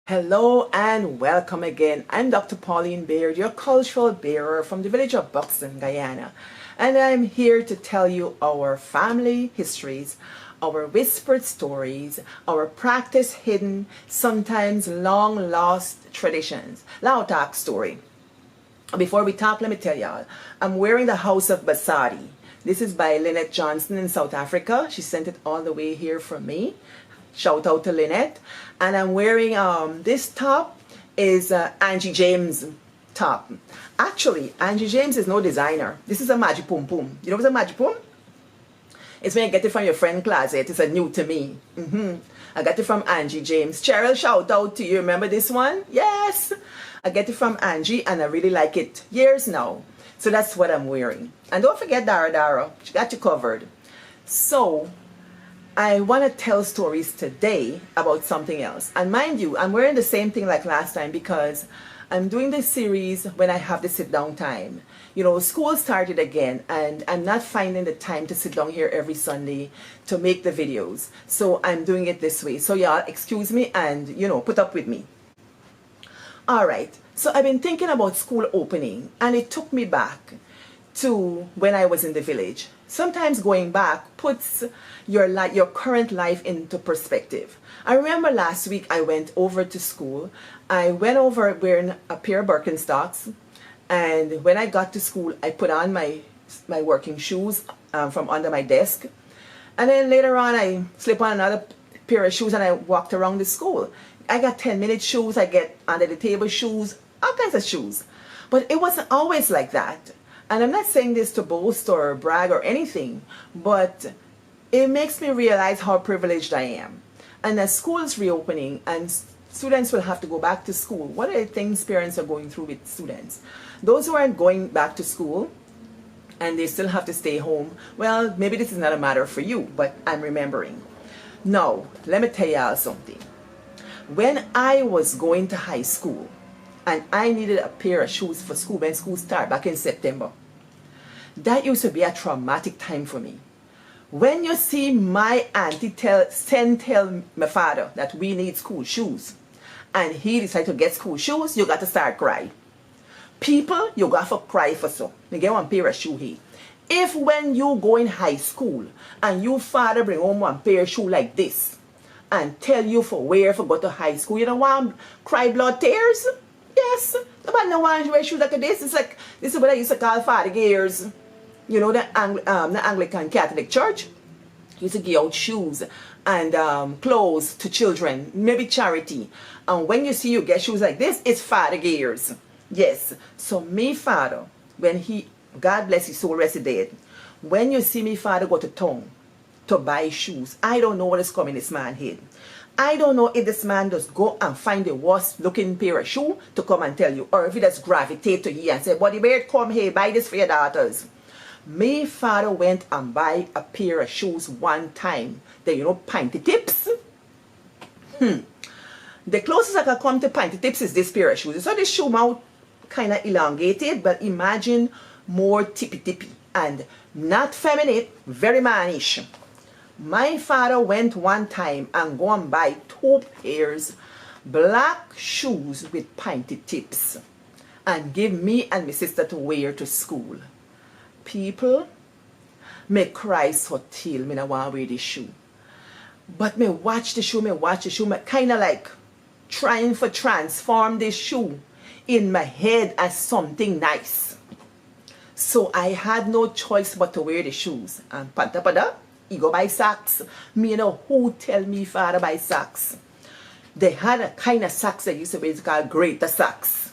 Hello and welcome again. I'm Dr. Pauline Baird, your cultural bearer from the village of Buxton, Guyana. And I'm here to tell you our family histories, our whispered stories, our practice hidden, sometimes long lost traditions. Now talk story. Before we talk, let me tell y'all, I'm wearing the House of Basadi. This is by Lynette Johnson in South Africa. She sent it all the way here from me. Shout out to Lynette. And I'm wearing this top is Angie James top. Actually, Angie James is no designer. This is a Magic Pum Pum. You know what's a Magic Pum? It's when you get it from your friend closet. It's a new to me. I got it from Angie James. Cheryl, shout out to you. Remember this one? Yes. I get it from Angie and I really like it years now. So that's what I'm wearing. And don't forget Dara. She got you covered. So I want to tell stories today about something else. And mind you, I'm wearing the same thing like last time because I'm doing this series when I have the sit down time. You know, school started again and I'm not finding the time to sit down here every Sunday to make the videos. So I'm doing it this way. So y'all excuse me and, you know, put up with me. All right. So I've been thinking about school opening and it took me back to when I was in the village. Sometimes going back puts your current life into perspective. I remember last week I went over to school. I went over wearing a pair of Birkenstocks, and when I got to school I put on my working shoes from under my desk, and then later on I slip on another pair of shoes and I walked around the school. I got 10-minute shoes, I get under the table shoes, all kinds of shoes. But it wasn't always like that. And I'm not saying this to boast or brag or anything, but it makes me realize how privileged I am. And as school is reopening and students will have to go back to school, what are the things parents are going through with students? Those who aren't going back to school and they still have to stay home, well, maybe this is not a matter for you, but I'm remembering. Now, let me tell y'all something. When I was going to high school and I needed a pair of shoes for school when school started back in September, that used to be a traumatic time for me. When you see my auntie tell my father that we need school shoes and he decided to get school shoes, you got to start cry. People, you got to cry for so. You get one pair of shoe here. If when you go in high school and your father bring home one pair of shoe like this and tell you for where for go to high school, you don't want cry blood tears? Yes. Nobody no want to wear shoes like this. It's like, this is what I used to call father gears. You know, the Anglican Catholic Church used to give out shoes and clothes to children, maybe charity. And when you see you get shoes like this, it's father gears. Yes. So me father, when he, God bless his soul, rested dead, when you see me father go to town to buy shoes, I don't know what is coming in this man's head. I don't know if this man does go and find the worst looking pair of shoe to come and tell you, or if he does gravitate to you and say, Buddy Bear, come here, buy this for your daughters. My father went and buy a pair of shoes one time. They, you know, pinty tips. The closest I can come to pinty tips is this pair of shoes. So this shoe mouth kind of elongated, but imagine more tippy and not feminine, very mannish. My father went one time and go and buy 2 pairs black shoes with pinty tips and give me and my sister to wear to school. People, me cry so till me no want wear this shoe. But me watch the shoe, me kind of like trying to transform this shoe in my head as something nice. So I had no choice but to wear the shoes. And pantapada, he go buy socks. Me, you know, who tell me father buy socks? They had a kind of socks that used to be called greater socks.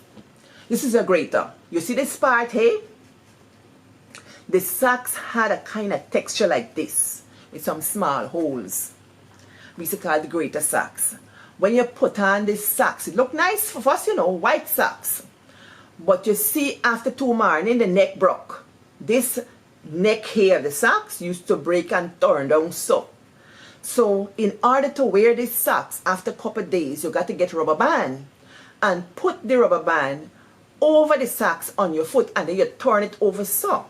This is a greater. You see this part, hey? The socks had a kind of texture like this, with some small holes. We used to call the greater socks. When you put on these socks, it look nice for us, you know, white socks. But you see, after 2 morning, the neck broke. This neck here, the socks, used to break and turn down so. So, in order to wear these socks, after a couple of days, you got to get rubber band and put the rubber band over the socks on your foot, and then you turn it over so.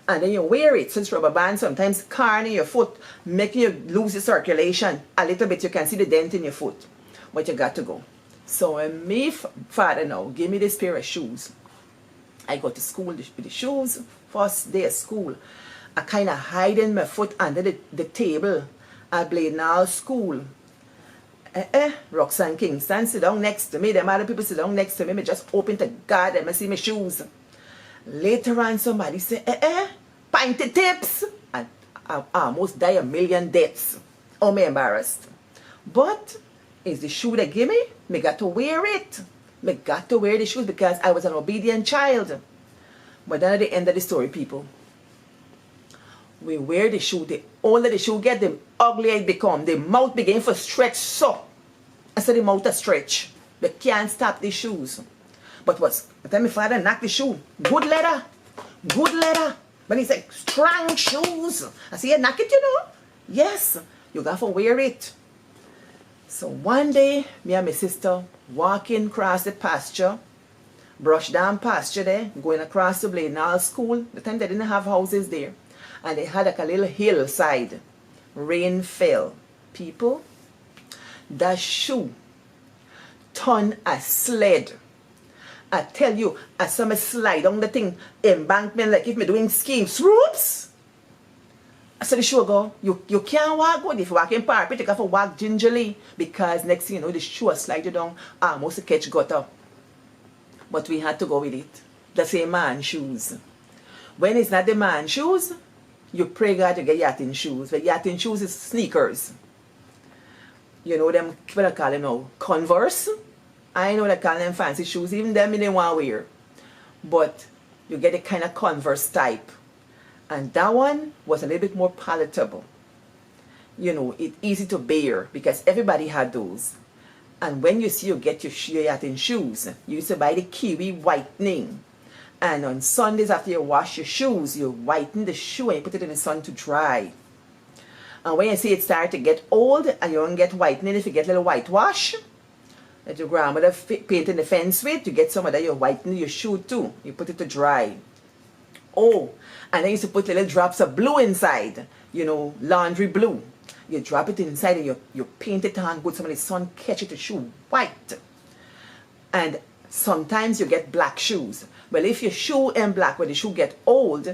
And then you wear it. Since rubber band sometimes carne your foot, making you lose the circulation a little bit. You can see the dent in your foot. But you got to go. So when me father now give me this pair of shoes, I go to school with the shoes. First day of school, I kind of hiding my foot under the table. I played now school. Roxanne Kingston sit down next to me. Them other people sit down next to me. Me just open to God and I see my shoes. Later on, somebody say, pinty tips. And I almost die a million deaths. Oh, me embarrassed. But it's the shoe they give me. Me got to wear it. Me got to wear the shoes because I was an obedient child. But then at the end of the story, people, we wear the shoe. The older the shoe get, the uglier it become. The mouth begin to stretch so. I said the mouth a stretch. They can't stop the shoes. But what's the time my father knocked the shoe? Good leather. Good leather. But he said, strong shoes. I said, you knock it, you know? Yes. You got to wear it. So one day, me and my sister walking across the pasture, brush down pasture there, going across the Bladenall School. The time they didn't have houses there. And they had like a little hillside. Rain fell. People, that shoe turned a sled. I tell you, I saw me slide on the thing, embankment, like if me doing skiing. Swoops! I said the shoe go, you can't walk good. If you walk in park, you have to walk gingerly. Because next thing you know, the shoe will slide you down, almost a catch gutter. But we had to go with it. That's a man's shoes. When it's not the man's shoes, you pray God to get yachting shoes. But yachting shoes is sneakers. You know them, what I call them now? Converse. I know they call them fancy shoes. Even them, they didn't want to wear. But you get a kind of Converse type. And that one was a little bit more palatable. You know, it's easy to bear because everybody had those. And when you see you get your yachting shoes, you used to buy the kiwi whitening. And on Sundays after you wash your shoes, you whiten the shoe and you put it in the sun to dry. And when you see it start to get old and you don't get whitening, if you get a little whitewash that your grandmother painted the fence with, you get some of that, you whiten your shoe too. You put it to dry. Oh, and then you used to put little drops of blue inside, you know, laundry blue. You drop it inside and you paint it on good so when the sun catch it, the shoe white. And sometimes you get black shoes. Well, if your shoe ain't black, when the shoe get old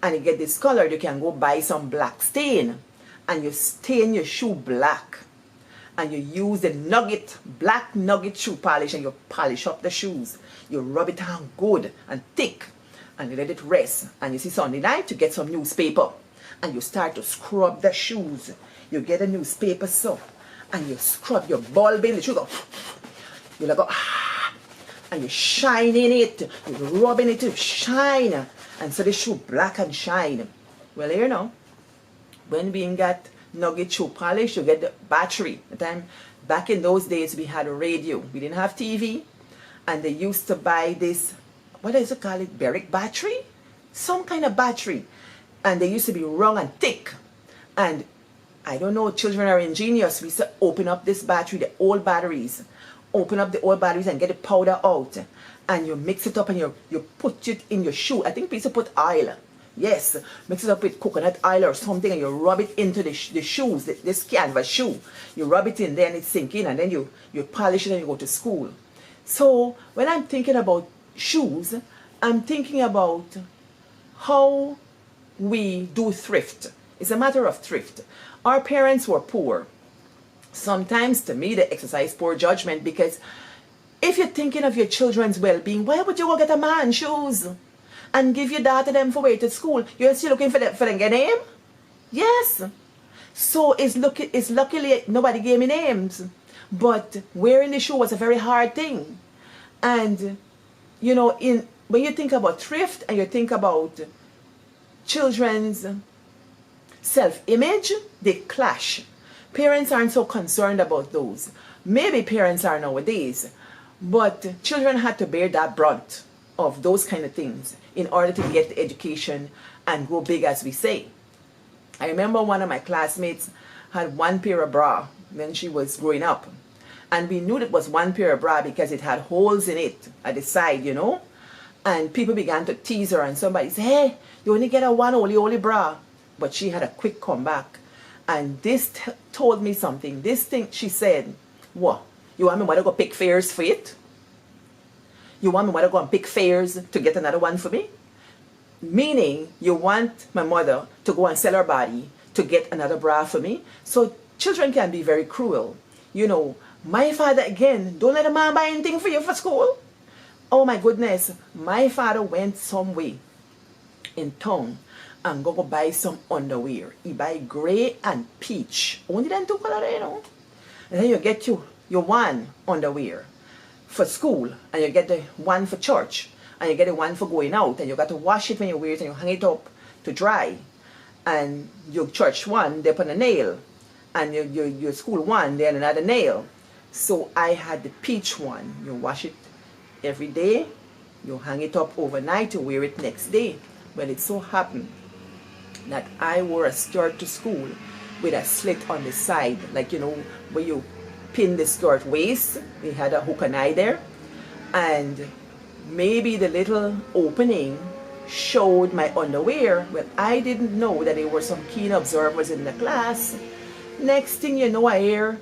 and it get discolored, you can go buy some black stain and you stain your shoe black. And you use the black nugget shoe polish and you polish up the shoes. You rub it on good and thick and you let it rest. And you see Sunday night, you get some newspaper and you start to scrub the shoes. You get a newspaper so and you scrub your bulb in the shoe. You like go, and you shine in it. You rub in it to shine. And so the shoe black and shine. Well, you know, when we got nugget shoe polish, you get the battery. The time back in those days we had a radio. We didn't have TV. And they used to buy this, what is it called? It Berwick battery? Some kind of battery. And they used to be round and thick. And I don't know, children are ingenious. We used to open up this battery, the old batteries. Open up the old batteries and get the powder out. And you mix it up and you put it in your shoe. I think we used to put oil. Yes, mix it up with coconut oil or something and you rub it into the shoes, this canvas shoe. You rub it in there and it sink in and then you polish it and you go to school. So when I'm thinking about shoes, I'm thinking about how we do thrift. It's a matter of thrift. Our parents were poor. Sometimes to me they exercise poor judgment because if you're thinking of your children's well-being, why would you go get a man's shoes and give your daughter them for way to school? You're still looking for them get name? Yes. So it's luckily nobody gave me names. But wearing the shoe was a very hard thing. And you know, when you think about thrift and you think about children's self-image, they clash. Parents aren't so concerned about those. Maybe parents are nowadays, but children had to bear that brunt of those kind of things in order to get the education and go big, as we say. I remember one of my classmates had one pair of bra when she was growing up. And we knew it was one pair of bra because it had holes in it at the side, you know. And people began to tease her and somebody said, hey, you only get a one only bra. But she had a quick comeback. And this told me something. This thing, she said, what? You want me mother go pick fares for it? You want me mother go and pick fares to get another one for me? Meaning, you want my mother to go and sell her body to get another bra for me? So children can be very cruel. You know, my father, again, don't let a man buy anything for you for school. Oh my goodness, my father went some way in town and go buy some underwear. He buy gray and peach. Only them two color, you know. And then you get your one underwear for school, and you get the one for church, and you get the one for going out, and you got to wash it when you wear it, and you hang it up to dry. And your church one, they put a nail, and your school one, then another nail. So I had the peach one. You wash it every day, you hang it up overnight, you wear it next day. Well, it so happened that I wore a skirt to school with a slit on the side, like, you know, where you pin the skirt waist. We had a hook and eye there, and maybe the little opening showed my underwear. Well, I didn't know that there were some keen observers in the class. Next thing you know, I hear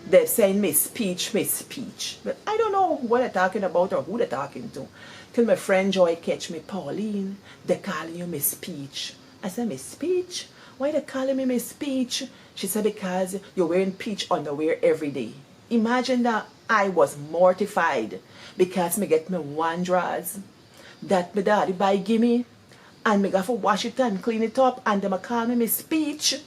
they're saying Miss Peach, Miss Peach. But I don't know what they're talking about or who they're talking to. Till my friend Joy catch me, Pauline, they're calling you Miss Peach. I said, Miss Peach? Why they calling me Miss Peach? She said, because you're wearing peach underwear every day. Imagine that. I was mortified because me get me one drawers that my daddy buy gimme, and me got to wash it and clean it up, and them call me Miss Peach.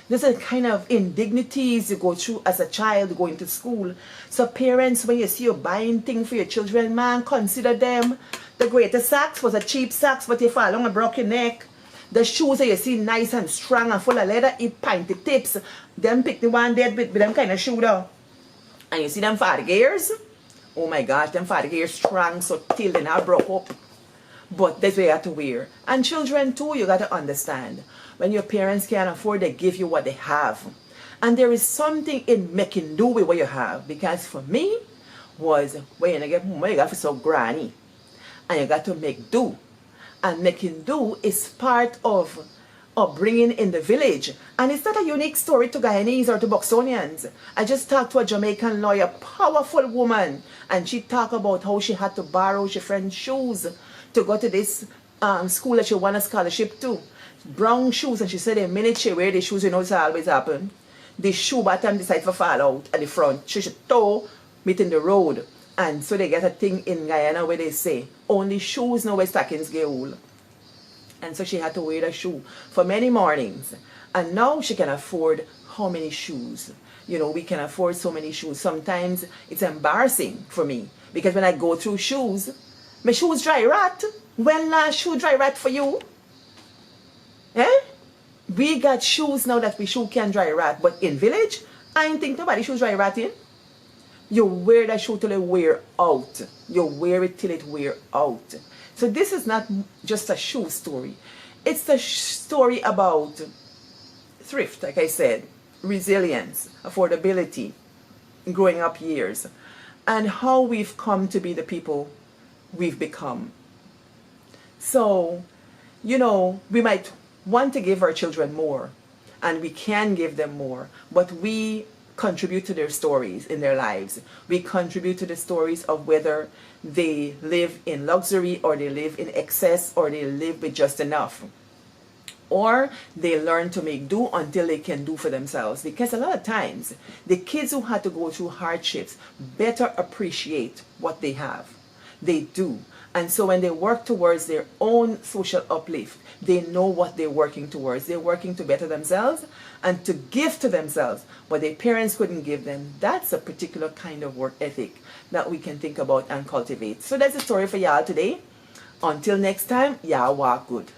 These are the kind of indignities you go through as a child going to school. So parents, when you see you buying things for your children, man, consider them. The greatest socks was a cheap socks, but you fall on a broken neck. The shoes that you see nice and strong and full of leather, it pinty tips. Them pick the one dead with them kind of shoe though. And you see them father gears? Oh my gosh, them father gears strong so till they not broke up. But that's what you have to wear. And children too, you got to understand. When your parents can't afford, they give you what they have. And there is something in making do with what you have. Because for me, was when you get money, you got to so granny. And you got to make do. And making do is part of upbringing in the village. And it's not a unique story to Guyanese or to Boxonians. I just talked to a Jamaican lawyer, powerful woman, and she talked about how she had to borrow her friend's shoes to go to this school that she won a scholarship to. Brown shoes, and she said the minute she wear the shoes, you know it's always happen. The shoe bottom decide to fall out at the front. She should toe meet in the road. And so they get a thing in Guyana where they say, only shoes no wear stockings get old. And so she had to wear the shoe for many mornings. And now she can afford how many shoes? You know, we can afford so many shoes. Sometimes it's embarrassing for me. Because when I go through shoes, my shoes dry rot. When last shoe dry rot for you? Eh? We got shoes now that we shoe can dry rot. But in village, I ain't think nobody shoes dry rotting. You wear that shoe till it wear out. You wear it till it wear out. So this is not just a shoe story. It's a story about thrift, like I said, resilience, affordability, growing up years, and how we've come to be the people we've become. So, you know, we might want to give our children more, and we can give them more, but we contribute to their stories in their lives. We contribute to the stories of whether they live in luxury or they live in excess or they live with just enough. Or they learn to make do until they can do for themselves. Because a lot of times, the kids who had to go through hardships better appreciate what they have. They do. And so when they work towards their own social uplift, they know what they're working towards. They're working to better themselves and to give to themselves what their parents couldn't give them. That's a particular kind of work ethic that we can think about and cultivate. So that's the story for y'all today. Until next time, y'all walk good.